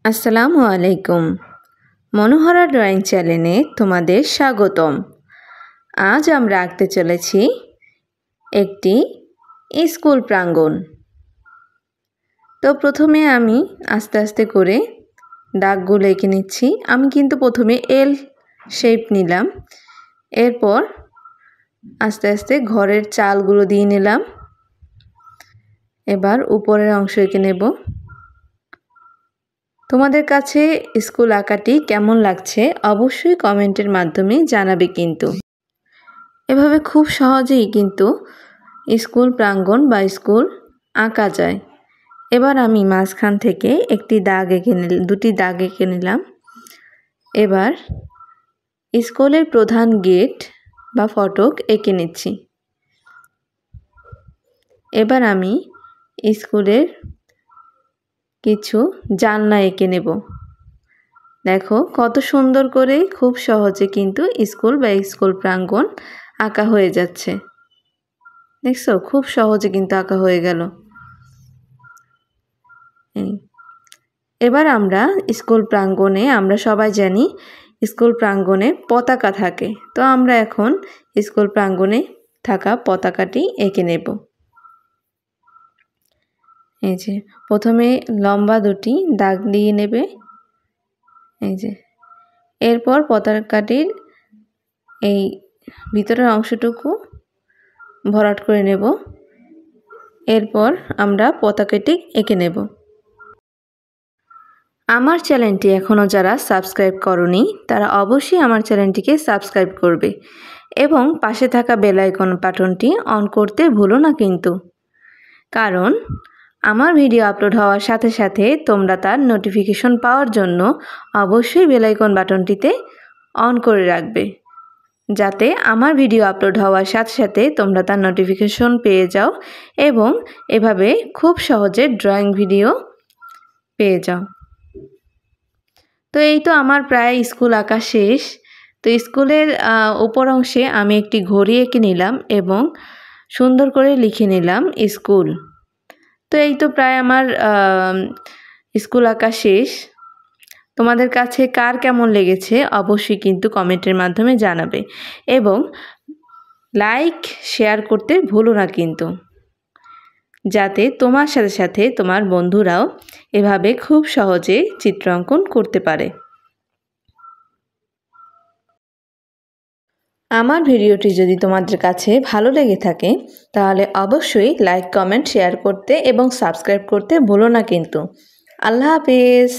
আসসালামু আলাইকুম। মনোহরা ড্রয়িং চ্যানেলে তোমাদের স্বাগতম। আজ আমরা আঁকতে চলেছি একটি স্কুল প্রাঙ্গণ। তো প্রথমে আমি আস্তে আস্তে করে দাগগুলো এঁকে নিচ্ছি। আমি কিন্তু প্রথমে এল শেপ নিলাম, এরপর আস্তে আস্তে ঘরের চালগুলো দিয়ে নিলাম। এবার উপরের অংশ এঁকে নেব। তোমাদের কাছে স্কুল আঁকাটি কেমন লাগছে অবশ্যই কমেন্টের মাধ্যমে জানাবে। কিন্তু এভাবে খুব সহজেই কিন্তু স্কুল প্রাঙ্গণ বা স্কুল আঁকা যায়। এবার আমি মাঝখান থেকে দুটি দাগ এঁকে নিলাম। এবার স্কুলের প্রধান গেট বা ফটক এঁকে নিচ্ছি। এবার আমি স্কুলের কিছু জানলা এঁকে নেব। দেখো কত সুন্দর করে খুব সহজে কিন্তু স্কুল বা স্কুল প্রাঙ্গণ আঁকা হয়ে যাচ্ছে। দেখছো খুব সহজে কিন্তু আঁকা হয়ে গেল। এবার আমরা স্কুল প্রাঙ্গণে আমরা সবাই জানি স্কুল প্রাঙ্গণে পতাকা থাকে। তো আমরা এখন স্কুল প্রাঙ্গণে থাকা পতাকাটি এঁকে নেব। এই যে প্রথমে লম্বা দুটি দাগ দিয়ে নেবে। এই যে এরপর পতাকাটির এই ভিতরের অংশটুকু ভরাট করে নেব। এরপর আমরা পতাকাটি এঁকে নেব। আমার চ্যানেলটি এখনও যারা সাবস্ক্রাইব করনি তারা অবশ্যই আমার চ্যানেলটিকে সাবস্ক্রাইব করবে এবং পাশে থাকা বেল আইকন বাটনটি অন করতে ভুলো না কিন্তু, কারণ আমার ভিডিও আপলোড হওয়ার সাথে সাথে তোমরা তার নোটিফিকেশন পাওয়ার জন্য অবশ্যই বেল আইকন বাটনটিতে অন করে রাখবে, যাতে আমার ভিডিও আপলোড হওয়ার সাথে সাথে তোমরা তার নোটিফিকেশন পেয়ে যাও এবং এভাবে খুব সহজে ড্রয়িং ভিডিও পেয়ে যাও। তো এই তো আমার প্রায় স্কুল আঁকা শেষ। তো স্কুলের উপর অংশে আমি একটি ঘড়ি এঁকে নিলাম এবং সুন্দর করে লিখে নিলাম স্কুল। তো এই তো প্রায় আমার স্কুল আঁকা শেষ। তোমাদের কাছে কার কেমন লেগেছে অবশ্যই কিন্তু কমেন্টের মাধ্যমে জানাবে এবং লাইক শেয়ার করতে ভুলো না কিন্তু, যাতে তোমার সাথে সাথে তোমার বন্ধুরাও এভাবে খুব সহজে চিত্র অঙ্কন করতে পারে। আমার ভিডিওটি যদি তোমাদের কাছে ভালো লেগে থাকে তাহলে অবশ্যই লাইক, কমেন্ট, শেয়ার করতে এবং সাবস্ক্রাইব করতে ভুলো না কিন্তু। আল্লাহ হাফেজ।